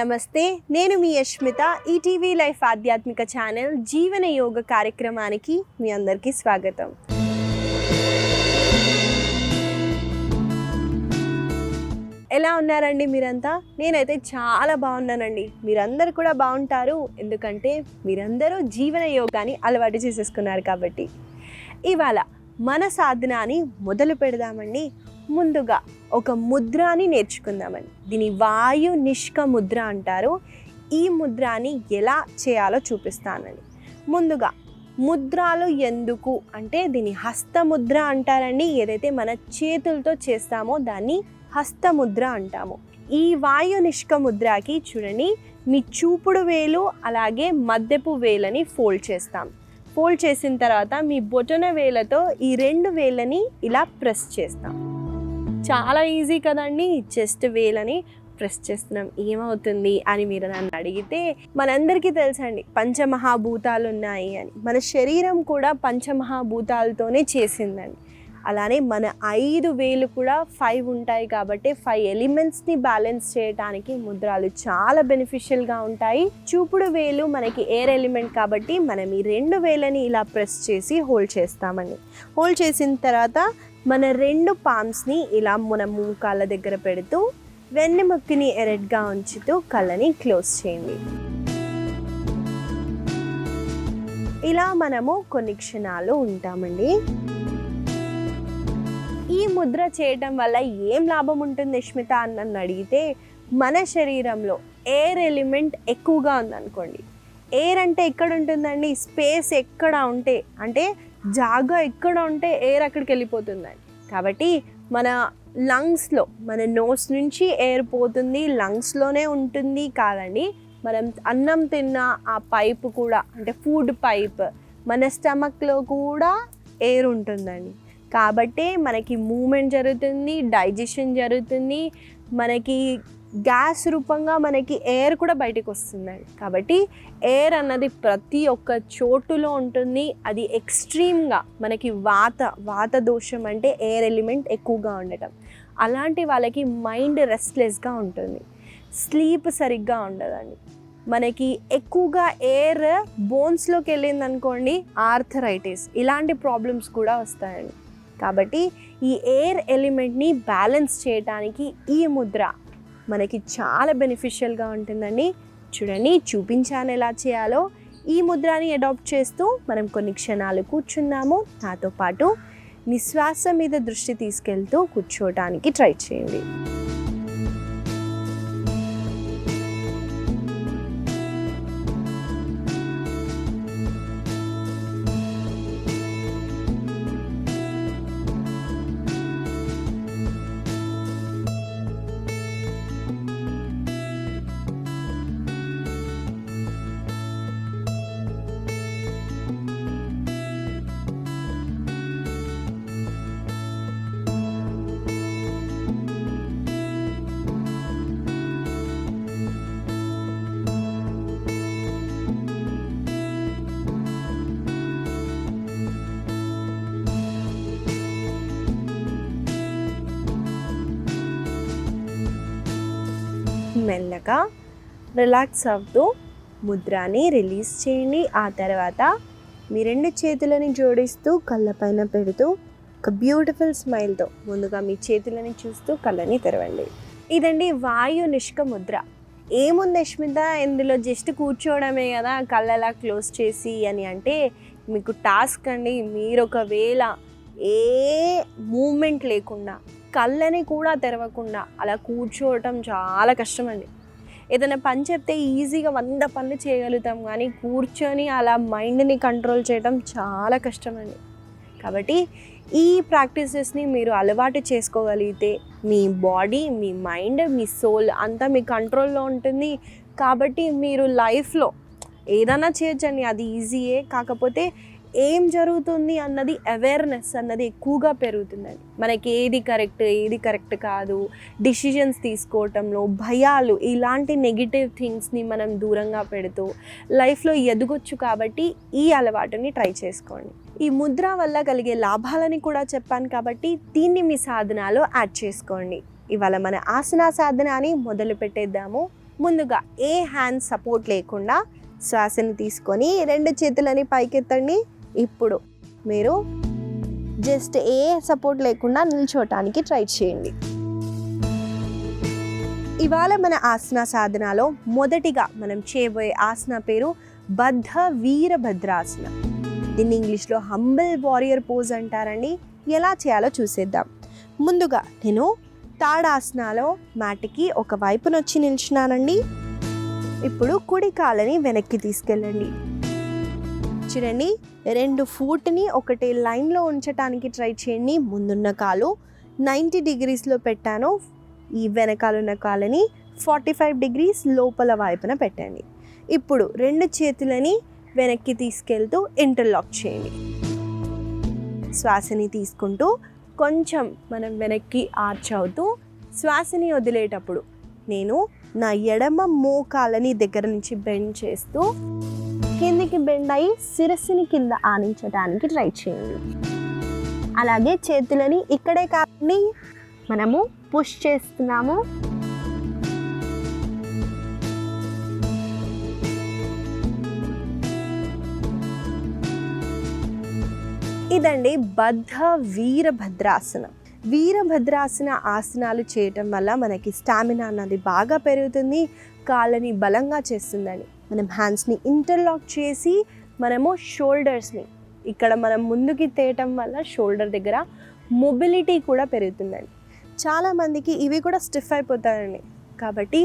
నమస్తే, నేను మీ యష్మిత. ETV life ఆధ్యాత్మిక ఛానల్ జీవన యోగ కార్యక్రమానికి మీ అందరికీ స్వాగతం. ఎలా ఉన్నారండి మీరంతా? నేనైతే చాలా బాగున్నానండి. మీరందరూ కూడా బాగుంటారు, ఎందుకంటే మీరందరూ జీవన యోగాని అలవాటు చేసేసుకున్నారు కాబట్టి. ఇవాళ మన సాధనాన్ని మొదలు పెడదామండి. ముందుగా ఒక ముద్రాని నేర్చుకుందామండి. దీని వాయు నిష్క ముద్ర అంటారు. ఈ ముద్రాని ఎలా చేయాలో చూపిస్తానండి. ముందుగా ముద్రాలు ఎందుకు అంటే దీని హస్తముద్ర అంటారండి. ఏదైతే మన చేతులతో చేస్తామో దాన్ని హస్తముద్ర అంటాము. ఈ వాయు నిష్క ముద్రకి చూడండి, మీ చూపుడు వేలు అలాగే మధ్యపు వేలని ఫోల్డ్ చేస్తాం. ఫోల్డ్ చేసిన తర్వాత మీ బొటన వేలతో ఈ రెండు వేలని ఇలా ప్రెస్ చేస్తాం. చాలా ఈజీ కదండి. జస్ట్ వేలని ప్రెస్ చేస్తున్నాం, ఏమవుతుంది అని మీరు నన్ను అడిగితే మనందరికీ తెలుసండి పంచమహాభూతాలు ఉన్నాయి అని. మన శరీరం కూడా పంచమహాభూతాలతోనే చేసిందండి. అలానే మన 5 వేలు కూడా 5 ఉంటాయి కాబట్టి 5 ఎలిమెంట్స్ని బ్యాలెన్స్ చేయడానికి ముద్రాలు చాలా బెనిఫిషియల్గా ఉంటాయి. చూపుడు వేలు మనకి ఎయిర్ ఎలిమెంట్ కాబట్టి మనం ఈ 2 వేలని ఇలా ప్రెస్ చేసి హోల్డ్ చేస్తామండి. హోల్డ్ చేసిన తర్వాత మన 2 పామ్స్ని ఇలా మన మూకాళ్ళ దగ్గర పెడుతూ వెన్నెముక్కని ఎరెట్గా ఉంచుతూ కళ్ళని క్లోజ్ చేయండి. ఇలా మనము కొన్ని క్షణాలు ఉంటామండి. ఈ ముద్ర చేయటం వల్ల ఏం లాభం ఉంటుంది యష్మిత అని నన్ను అడిగితే, మన శరీరంలో ఎయిర్ ఎలిమెంట్ ఎక్కువగా ఉందనుకోండి. ఎయిర్ అంటే ఎక్కడ ఉంటుందండి? స్పేస్ ఎక్కడ ఉంటే అంటే జాగా ఎక్కడ ఉంటే ఎయిర్ అక్కడికి వెళ్ళిపోతుందండి. కాబట్టి మన లంగ్స్లో మన నోస్ నుంచి ఎయిర్ పోతుంది, లంగ్స్లోనే ఉంటుంది కాదండి. మనం అన్నం తిన్న ఆ పైపు కూడా అంటే ఫుడ్ పైప్, మన స్టమక్లో కూడా ఎయిర్ ఉంటుందండి. కాబట్టి మనకి మూమెంట్ జరుగుతుంది, డైజెషన్ జరుగుతుంది, మనకి గ్యాస్ రూపంగా మనకి ఎయిర్ కూడా బయటకు వస్తుందండి. కాబట్టి ఎయిర్ అన్నది ప్రతి ఒక్క చోటులో ఉంటుంది. అది ఎక్స్ట్రీమ్గా మనకి వాత దోషం అంటే ఎయిర్ ఎలిమెంట్ ఎక్కువగా ఉండటం. అలాంటి వాళ్ళకి మైండ్ రెస్ట్లెస్గా ఉంటుంది, స్లీప్ సరిగ్గా ఉండదండి. మనకి ఎక్కువగా ఎయిర్ బోన్స్లోకి వెళ్ళింది అనుకోండి, ఆర్థరైటిస్ ఇలాంటి ప్రాబ్లమ్స్ కూడా వస్తాయండి. కాబట్టి ఈ ఎయిర్ ఎలిమెంట్ని బ్యాలెన్స్ చేయడానికి ఈ ముద్ర మనకి చాలా బెనిఫిషియల్గా ఉంటుందండి. చూడండి, చూపించాను ఎలా చేయాలో. ఈ ముద్రని అడాప్ట్ చేస్తూ మనం కొన్ని క్షణాలు కూర్చుందాము. నాతో పాటు నిశ్వాస మీద దృష్టి తీసుకెళ్తూ కూర్చోవడానికి ట్రై చేయండి. మెల్లగా రిలాక్స్ అవుతూ ముద్రని రిలీజ్ చేయండి. ఆ తర్వాత మీ 2 చేతులని జోడిస్తూ కళ్ళపైన పెడుతూ ఒక బ్యూటిఫుల్ స్మైల్తో ముందుగా మీ చేతులని చూస్తూ కళ్ళని తెరవండి. ఇదండి వాయు నిష్క ముద్ర. ఏముంది యష్మిత, ఇందులో జస్ట్ కూర్చోవడమే కదా, కళ్ళు ఎలా క్లోజ్ చేసి అని అంటే మీకు టాస్క్ అండి. మీరు ఒకవేళ ఏ మూమెంట్ లేకుండా కళ్ళని కూడా తెరవకుండా అలా కూర్చోవటం చాలా కష్టం అండి. ఏదైనా పని చెప్తే ఈజీగా 100 పనులు చేయగలుగుతాం, కానీ కూర్చొని అలా మైండ్ని కంట్రోల్ చేయడం చాలా కష్టం అండి. కాబట్టి ఈ ప్రాక్టీసెస్ని మీరు అలవాటు చేసుకోగలిగితే మీ బాడీ, మీ మైండ్, మీ సోల్ అంతా మీ కంట్రోల్లో ఉంటుంది. కాబట్టి మీరు లైఫ్లో ఏదైనా చేయొచ్చండి, అది ఈజీయే. కాకపోతే ఏం జరుగుతుంది అన్నది అవేర్నెస్ అన్నది ఎక్కువగా పెరుగుతుందండి. మనకి ఏది కరెక్ట్ కాదు, డిసిషన్స్ తీసుకోవటంలో భయాలు, ఇలాంటి నెగిటివ్ థింగ్స్ని మనం దూరంగా పెడుతూ లైఫ్లో ఎదగొచ్చు. కాబట్టి ఈ అలవాటుని ట్రై చేసుకోండి. ఈ ముద్ర వల్ల కలిగే లాభాలని కూడా చెప్పాను కాబట్టి దీన్ని మీ సాధనాలో యాడ్ చేసుకోండి. ఇవాళ మన ఆసనా సాధనాన్ని మొదలు పెట్టేద్దాము. ముందుగా ఏ హ్యాండ్ సపోర్ట్ లేకుండా శ్వాసని తీసుకొని 2 చేతులని పైకెత్తండి. ఇప్పుడు మీరు జస్ట్ ఏ సపోర్ట్ లేకుండా నిల్చోటానికి ట్రై చేయండి. ఇవాళ మన ఆసన సాధనలో మొదటిగా మనం చేయబోయే ఆసన పేరు బద్ధ వీరభద్రాసన. దీన్ని ఇంగ్లీష్లో హంబుల్ వారియర్ పోజ్ అంటారండి. ఎలా చేయాలో చూసేద్దాం. ముందుగా నేను తాడాసనాలో మ్యాట్కి ఒక వైపున వచ్చి నిల్చున్నానండి. ఇప్పుడు కుడి కాళ్ళని వెనక్కి తీసుకెళ్ళండి. చూడండి, 2 ఫూట్ని ఒకటే లైన్లో ఉంచడానికి ట్రై చేయండి. ముందున్న కాలు 90 డిగ్రీస్లో పెట్టాను. ఈ వెనకాలన్న కాళ్ళని 45 డిగ్రీస్ లోపల వైపున పెట్టండి. ఇప్పుడు 2 చేతులని వెనక్కి తీసుకెళ్తూ ఇంటర్లాక్ చేయండి. శ్వాసని తీసుకుంటూ కొంచెం మనం వెనక్కి ఆర్చ్ అవుతూ శ్వాసని వదిలేటప్పుడు నేను నా ఎడమ మోకాలని దగ్గర నుంచి బెండ్ చేస్తూ కిందికి బెండ్ అయ్యి శిరస్సుని కింద ఆనించడానికి ట్రై చేయండి. అలాగే చేతులని ఇక్కడే కాకుండా మనము పుష్ చేస్తున్నాము. ఇదండి బద్ధ వీరభద్రాసన. వీరభద్రాసన ఆసనాలు చేయటం వల్ల మనకి స్టామినా అన్నది బాగా పెరుగుతుంది, కాళ్ళని బలంగా చేస్తుందండి. మనం హ్యాండ్స్ని ఇంటర్లాక్ చేసి మనము షోల్డర్స్ని ఇక్కడ మనం ముందుకి తేయటం వల్ల షోల్డర్ దగ్గర మొబిలిటీ కూడా పెరుగుతుందండి. చాలామందికి ఇవి కూడా స్టిఫ్ అయిపోతాయండి. కాబట్టి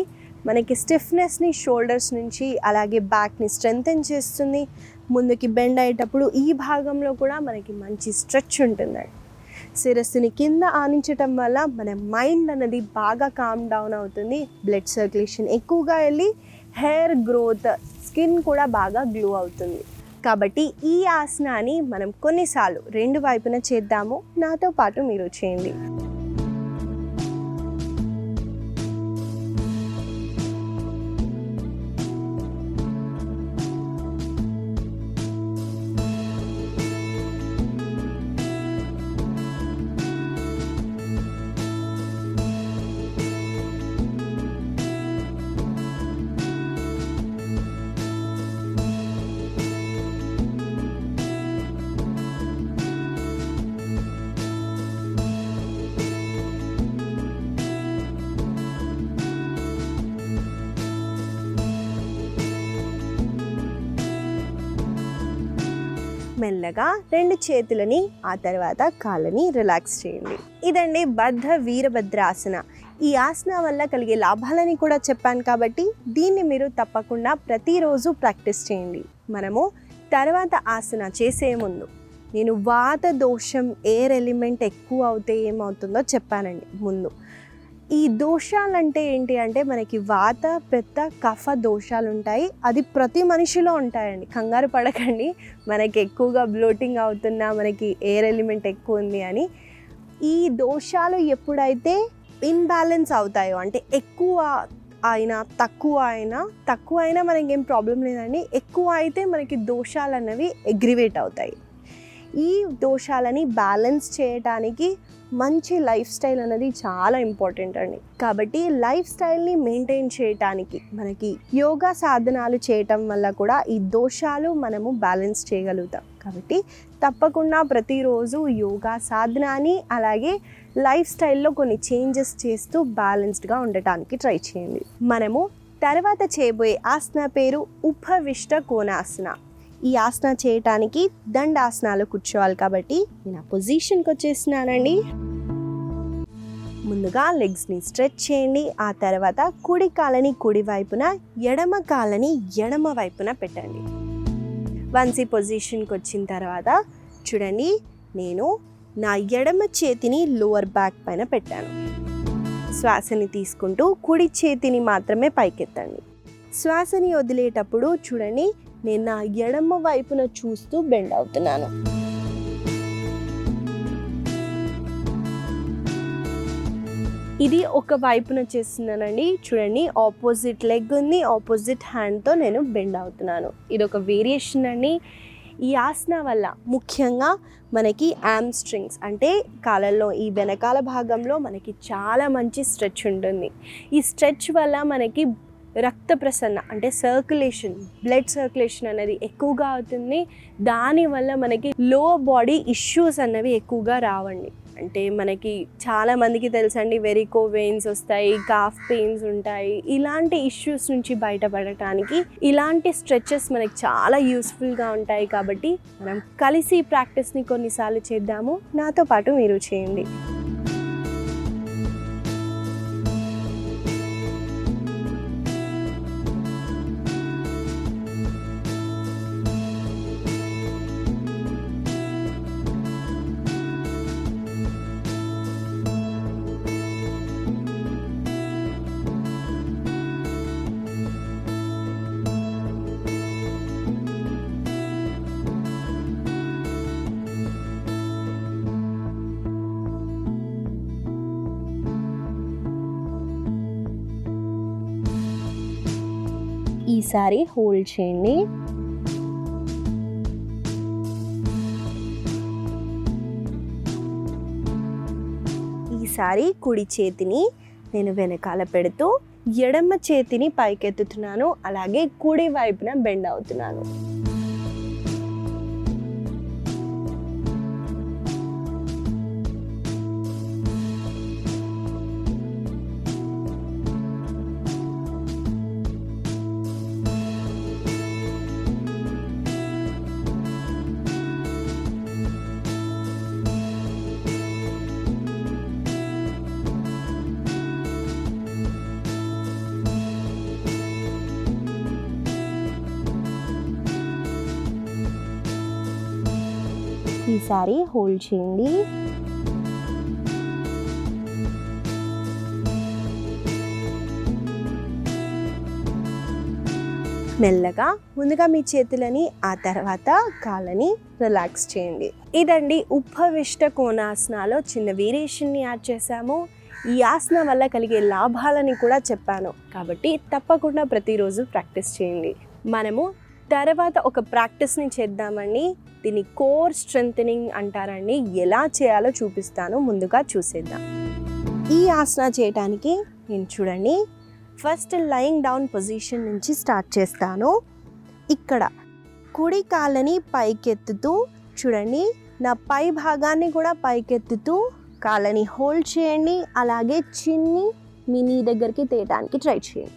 మనకి స్టిఫ్నెస్ని షోల్డర్స్ నుంచి అలాగే బ్యాక్ని స్ట్రెంగ్తెన్ చేస్తుంది. ముందుకి బెండ్ అయ్యేటప్పుడు ఈ భాగంలో కూడా మనకి మంచి స్ట్రెచ్ ఉంటుందండి. శిరస్సుని కింద ఆనించటం వల్ల మన మైండ్ అనేది బాగా కామ్ డౌన్ అవుతుంది. బ్లడ్ సర్క్యులేషన్ ఎక్కువగా వెళ్ళి హెయిర్ గ్రోత్, స్కిన్ కూడా బాగా గ్లో అవుతుంది. కాబట్టి ఈ ఆసనాన్ని మనం కొన్నిసార్లు 2 వైపున చేద్దాము. నాతో పాటు మీరు చేయండి. మెల్లగా 2 చేతులని ఆ తర్వాత కాళ్ళని రిలాక్స్ చేయండి. ఇదండి బద్ధ వీరభద్రాసన. ఈ ఆసన వల్ల కలిగే లాభాలని కూడా చెప్పాను కాబట్టి దీన్ని మీరు తప్పకుండా ప్రతిరోజు ప్రాక్టీస్ చేయండి. మనము తర్వాత ఆసన చేసే ముందు నేను వాత దోషం, ఎయిర్ ఎలిమెంట్ ఎక్కువ అవుతే ఏమవుతుందో చెప్పానండి ముందు. ఈ దోషాలంటే ఏంటి అంటే మనకి వాత, పిత్త, కఫ దోషాలు ఉంటాయి. అది ప్రతి మనిషిలో ఉంటాయండి. కంగారు పడకండి మనకి ఎక్కువగా బ్లోటింగ్ అవుతున్నా, మనకి ఎయిర్ ఎలిమెంట్ ఎక్కువ ఉంది అని. ఈ దోషాలు ఎప్పుడైతే ఇన్బ్యాలెన్స్ అవుతాయో, అంటే ఎక్కువ అయినా తక్కువ అయినా మనకేం ప్రాబ్లం లేదండి. ఎక్కువ అయితే మనకి దోషాలు అన్నవి అగ్రివేట్ అవుతాయి. ఈ దోషాలని బ్యాలెన్స్ చేయడానికి మంచి లైఫ్ స్టైల్ అనేది చాలా ఇంపార్టెంట్ అండి. కాబట్టి లైఫ్ స్టైల్ని మెయింటైన్ చేయడానికి మనకి యోగా సాధనాలు చేయటం వల్ల కూడా ఈ దోషాలు మనము బ్యాలెన్స్ చేయగలుగుతాం. కాబట్టి తప్పకుండా ప్రతిరోజు యోగా సాధనాన్ని అలాగే లైఫ్ స్టైల్లో కొన్ని చేంజెస్ చేస్తూ బ్యాలెన్స్డ్గా ఉండటానికి ట్రై చేయండి. మనము తర్వాత చేయబోయే ఆసన పేరు ఉపవిష్ట కోణాసన. ఈ ఆసన చేయటానికి దండాసనాలు కూర్చోవాలి కాబట్టి నేను ఆ పొజిషన్కి వచ్చేసినానండి. ముందుగా లెగ్స్ని స్ట్రెచ్ చేయండి. ఆ తర్వాత కుడి కాళ్ళని కుడి వైపున, ఎడమ కాళ్ళని ఎడమ వైపున పెట్టండి. వన్స్ ఈ పొజిషన్కి వచ్చిన తర్వాత చూడండి, నేను నా ఎడమ చేతిని లోవర్ బ్యాక్ పైన పెట్టాను. శ్వాసని తీసుకుంటూ కుడి చేతిని మాత్రమే పైకెత్తండి. శ్వాసని వదిలేటప్పుడు చూడండి, నేను నా ఎడమ వైపున చూస్తూ బెండ్ అవుతున్నాను. ఇది ఒక వైపున చేస్తున్నానండి. చూడండి, ఆపోజిట్ లెగ్ ఉంది, ఆపోజిట్ హ్యాండ్తో నేను బెండ్ అవుతున్నాను. ఇది ఒక వేరియేషన్ అండి. ఈ ఆసన వల్ల ముఖ్యంగా మనకి ఆమ్స్ట్రింగ్స్ అంటే కాళ్ళల్లో ఈ వెనకాల భాగంలో మనకి చాలా మంచి స్ట్రెచ్ ఉంటుంది. ఈ స్ట్రెచ్ వల్ల మనకి రక్త ప్రసరణ అంటే సర్క్యులేషన్, బ్లడ్ సర్క్యులేషన్ అనేది ఎక్కువగా అవుతుంది. దానివల్ల మనకి లోవర్ బాడీ ఇష్యూస్ అన్నవి ఎక్కువగా రావండి. అంటే మనకి చాలామందికి తెలుసండి, వెరికో వెయిన్స్ వస్తాయి, కాఫ్ పెయిన్స్ ఉంటాయి. ఇలాంటి ఇష్యూస్ నుంచి బయటపడటానికి ఇలాంటి స్ట్రెచెస్ మనకి చాలా యూస్ఫుల్గా ఉంటాయి. కాబట్టి మనం కలిసి ఈ ప్రాక్టీస్ని కొన్నిసార్లు చేద్దాము. నాతో పాటు మీరు చేయండి. ఈసారి హోల్డ్ చేయండి. ఈసారి కుడి చేతిని నేను వెనకాల పెడుతూ ఎడమ చేతిని పైకెత్తుతున్నాను. అలాగే కుడి వైపున బెండ్ అవుతున్నాను. ఈసారి హోల్డ్ చేయండి. మెల్లగా ముందుగా మీ చేతులని, ఆ తర్వాత కాళ్ళని రిలాక్స్ చేయండి. ఇదండి ఉపవిష్ట కోణాసనాలో చిన్న వేరియేషన్ని యాడ్ చేశాము. ఈ ఆసన వల్ల కలిగే లాభాలని కూడా చెప్పాను. కాబట్టి తప్పకుండా ప్రతిరోజు ప్రాక్టీస్ చేయండి. మనము తర్వాత ఒక ప్రాక్టీస్ని చేద్దామండి. దీన్ని కోర్ స్ట్రెంథనింగ్ అంటారండి. ఎలా చేయాలో చూపిస్తాను. ముందుగా చూసేద్దాం. ఈ ఆసన చేయడానికి నేను చూడండి, ఫస్ట్ లయింగ్ డౌన్ పొజిషన్ నుంచి స్టార్ట్ చేస్తాను. ఇక్కడ కుడి కాళ్ళని పైకెత్తుతూ చూడండి, నా పై భాగాన్ని కూడా పైకెత్తుతూ కాళ్ళని హోల్డ్ చేయండి. అలాగే చిన్ని మీ నీ దగ్గరికి తేయడానికి ట్రై చేయండి.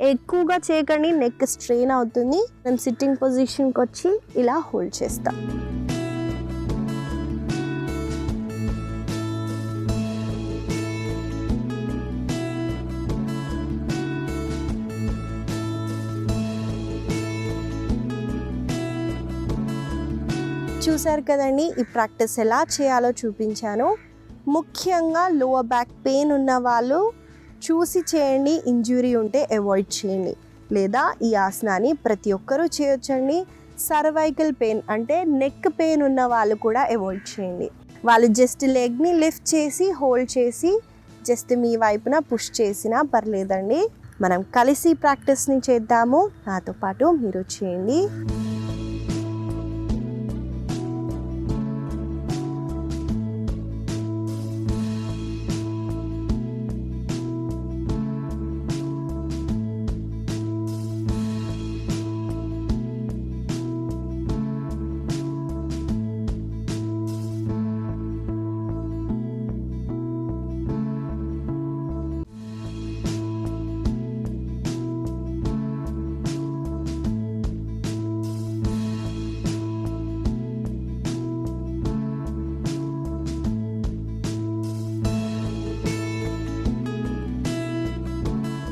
ఎక్కువగా చేయకండి, నెక్ స్ట్రెయిన్ అవుతుంది. నేను సిట్టింగ్ పొజిషన్కి వచ్చి ఇలా హోల్డ్ చేస్తాం. చూసారు కదండి, ఈ ప్రాక్టీస్ ఎలా చేయాలో చూపించాను. ముఖ్యంగా లోవర్ బ్యాక్ పెయిన్ ఉన్న వాళ్ళు చూసి చేయండి. ఇంజ్యూరీ ఉంటే అవాయిడ్ చేయండి. లేదా ఈ ఆసనాన్ని ప్రతి ఒక్కరూ చేయొచ్చండి. సర్వైకల్ పెయిన్ అంటే నెక్ పెయిన్ ఉన్న వాళ్ళు కూడా అవాయిడ్ చేయండి. వాళ్ళు జస్ట్ లెగ్ని లిఫ్ట్ చేసి హోల్డ్ చేసి జస్ట్ మీ వైపున పుష్ చేసినా పర్లేదండి. మనం కలిసి ప్రాక్టీస్ని చేద్దాము. నాతో పాటు మీరు చేయండి.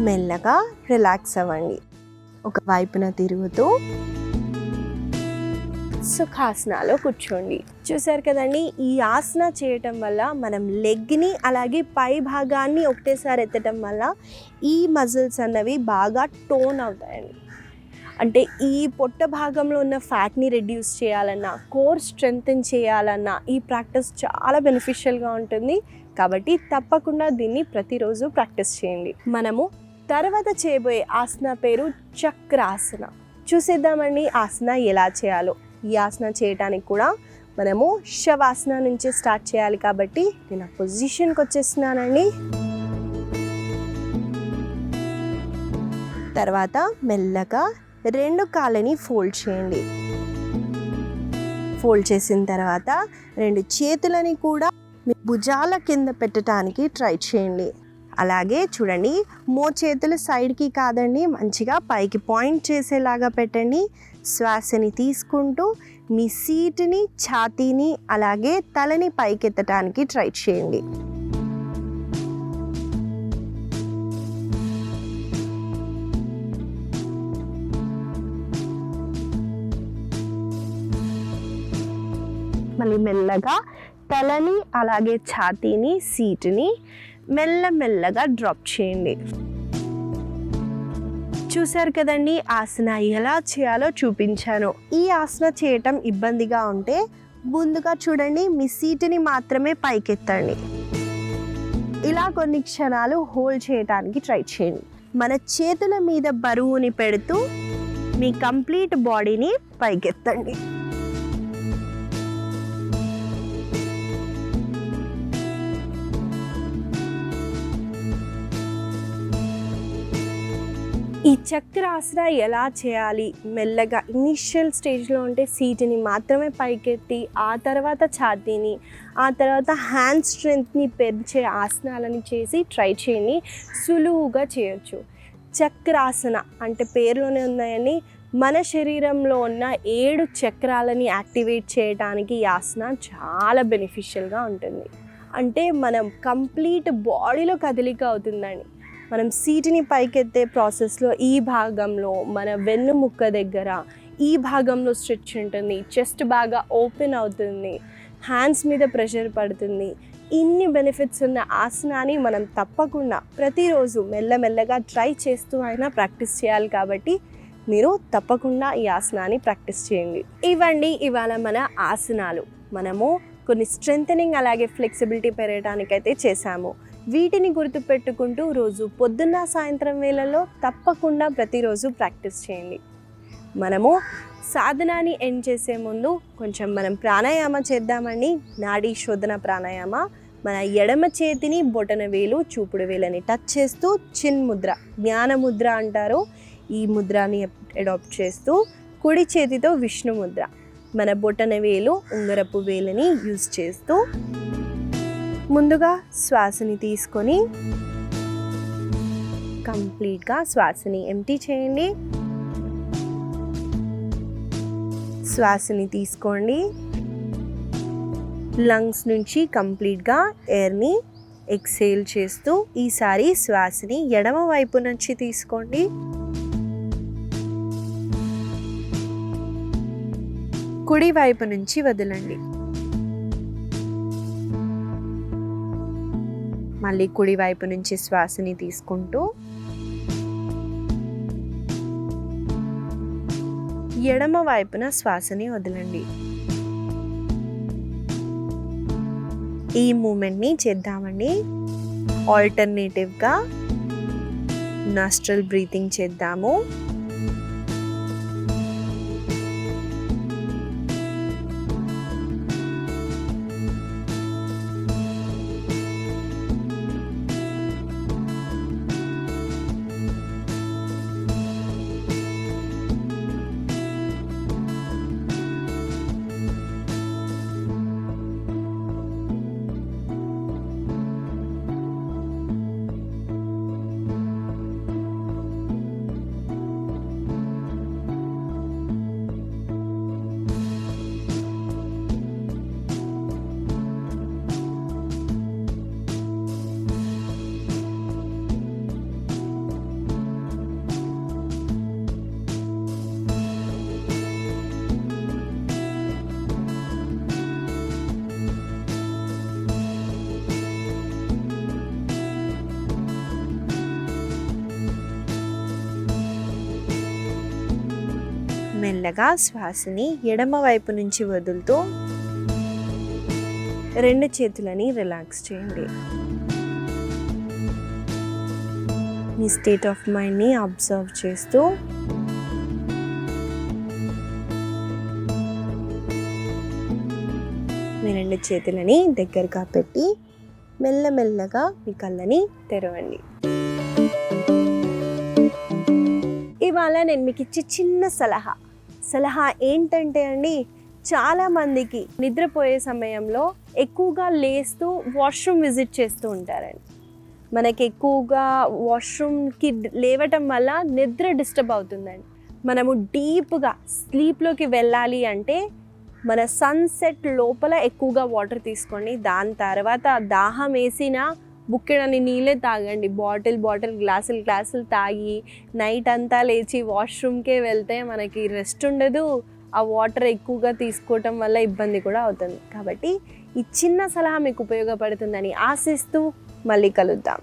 మెల్లగా రిలాక్స్ అవ్వండి. ఒక వైపున తిరుగుతూ సుఖాసనాలో కూర్చోండి. చూసారు కదండి, ఈ ఆసన చేయటం వల్ల మనం లెగ్ని అలాగే పై భాగాన్ని ఒకటేసారి ఎత్తటం వల్ల ఈ మజిల్స్ అన్నవి బాగా టోన్ అవుతాయండి. అంటే ఈ పొట్ట భాగంలో ఉన్న ఫ్యాట్ని రెడ్యూస్ చేయాలన్నా, కోర్ స్ట్రెంగ్తెన్ చేయాలన్నా ఈ ప్రాక్టీస్ చాలా బెనిఫిషియల్గా ఉంటుంది. కాబట్టి తప్పకుండా దీన్ని ప్రతిరోజు ప్రాక్టీస్ చేయండి. మనము తర్వాత చేయబోయే ఆసన పేరు చక్రాసన. చూసేద్దామండి ఆసన ఎలా చేయాలో. ఈ ఆసన చేయడానికి కూడా మనము శవాసన నుంచి స్టార్ట్ చేయాలి. కాబట్టి నేను ఆ పొజిషన్కి వచ్చేస్తున్నానండి. తర్వాత మెల్లగా 2 కాళ్ళని ఫోల్డ్ చేయండి. ఫోల్డ్ చేసిన తర్వాత 2 చేతులని కూడా మీ భుజాల కింద పెట్టడానికి ట్రై చేయండి. అలాగే చూడండి, చేతులు సైడ్కి కాదండి, మంచిగా పైకి పాయింట్ చేసేలాగా పెట్టండి. శ్వాసని తీసుకుంటూ మీ సీటుని, ఛాతీని అలాగే తలని పైకెత్తడానికి ట్రై చేయండి. మళ్ళీ మెల్లగా తలని అలాగే ఛాతీని, సీటుని మెల్లమెల్లగా డ్రాప్ చేయండి. చూసారు కదండి, ఆసన ఎలా చేయాలో చూపించాను. ఈ ఆసన చేయటం ఇబ్బందిగా ఉంటే ముందుగా చూడండి, మీ సీటుని మాత్రమే పైకెత్తండి. ఇలా కొన్ని క్షణాలు హోల్డ్ చేయడానికి ట్రై చేయండి. మన చేతుల మీద బరువుని పెడుతూ మీ కంప్లీట్ బాడీని పైకెత్తండి. ఈ చక్రాసన ఎలా చేయాలి, మెల్లగా ఇనిషియల్ స్టేజ్లో ఉంటే సీటుని మాత్రమే పైకెత్తి, ఆ తర్వాత ఛాతీని, ఆ తర్వాత హ్యాండ్ స్ట్రెంగ్త్ని పెంచే ఆసనాలని చేసి ట్రై చేయండి. సులువుగా చేయొచ్చు. చక్రాసన అంటే పేరులోనే ఉన్నాయని మన శరీరంలో ఉన్న 7 చక్రాలని యాక్టివేట్ చేయడానికి ఈ ఆసన చాలా బెనిఫిషియల్గా ఉంటుంది. అంటే మనం కంప్లీట్ బాడీలో కదలిక అవుతుందండి. మనం సీటుని పైకెత్తే ప్రాసెస్లో ఈ భాగంలో మన వెన్నుముక్క దగ్గర ఈ భాగంలో స్ట్రెచ్ ఉంటుంది, చెస్ట్ బాగా ఓపెన్ అవుతుంది, హ్యాండ్స్ మీద ప్రెషర్ పడుతుంది. ఇన్ని బెనిఫిట్స్ ఉన్న ఆసనాన్ని మనం తప్పకుండా ప్రతిరోజు మెల్లమెల్లగా ట్రై చేస్తూ అయినా ప్రాక్టీస్ చేయాలి. కాబట్టి మీరు తప్పకుండా ఈ ఆసనాన్ని ప్రాక్టీస్ చేయండి. ఇవ్వండి ఇవాళ మన ఆసనాలు. మనము కొన్ని స్ట్రెంథనింగ్ అలాగే ఫ్లెక్సిబిలిటీ పెరగడానికైతే చేశాము. వీటిని గుర్తుపెట్టుకుంటూ రోజు పొద్దున్న సాయంత్రం వేళల్లో తప్పకుండా ప్రతిరోజు ప్రాక్టీస్ చేయండి. మనము సాధనాన్ని ఎండ్ చేసే ముందు కొంచెం మనం ప్రాణాయామ చేద్దామండి. నాడీ శోధన ప్రాణాయామ. మన ఎడమ చేతిని బొటన వేలు, చూపుడు వేలని టచ్ చేస్తూ చిన్ ముద్ర, జ్ఞాన ముద్ర అంటారు, ఈ ముద్రని అడాప్ట్ చేస్తూ కుడి చేతితో విష్ణు ముద్ర, మన బొటన వేలు, ఉంగరపు వేలని యూజ్ చేస్తూ ముందుగా శ్వాసని తీసుకొని కంప్లీట్గా శ్వాసని ఎంప్టీ చేయండి. శ్వాసని తీసుకోండి. లంగ్స్ నుంచి కంప్లీట్గా ఎయిర్ని ఎక్సేల్ చేస్తూ ఈసారి శ్వాసని ఎడమ వైపు నుంచి తీసుకోండి. కుడి వైపు నుంచి వదలండి. మళ్ళీ కుడి వైపు నుంచి శ్వాసని తీసుకుంటూ ఎడమ వైపున శ్వాసని వదలండి. ఈ మూమెంట్ని చేద్దామండి. ఆల్టర్నేటివ్గా నాస్ట్రల్ బ్రీతింగ్ చేద్దాము. మెల్లగా శ్వాసని ఎడమ వైపు నుంచి వదులుతూ 2 చేతులని రిలాక్స్ చేయండి. మీ స్టేట్ ఆఫ్ మైండ్ని అబ్జర్వ్ చేస్తూ మీ 2 చేతులని దగ్గరగా పెట్టి మెల్లమెల్లగా మీ కళ్ళని తెరవండి. ఇవాళ నేను మీకు ఇచ్చే చిన్న సలహా ఏంటంటే అండి, చాలామందికి నిద్రపోయే సమయంలో ఎక్కువగా లేస్తూ వాష్రూమ్ విజిట్ చేస్తూ ఉంటారండి. మనకి ఎక్కువగా వాష్రూమ్కి లేవటం వల్ల నిద్ర డిస్టర్బ్ అవుతుందండి. మనము డీప్గా స్లీప్లోకి వెళ్ళాలి అంటే మన సన్సెట్ లోపల ఎక్కువగా వాటర్ తీసుకోండి. దాని తర్వాత దాహం వేసిన బుక్కెడని నీళ్ళే తాగండి. బాటిల్ గ్లాసులు తాగి నైట్ అంతా లేచి వాష్రూమ్కే వెళ్తే మనకి రెస్ట్ ఉండదు. ఆ వాటర్ ఎక్కువగా తీసుకోవటం వల్ల ఇబ్బంది కూడా అవుతుంది. కాబట్టి ఈ చిన్న సలహా మీకు ఉపయోగపడుతుందని ఆశిస్తూ మళ్ళీ కలుద్దాం.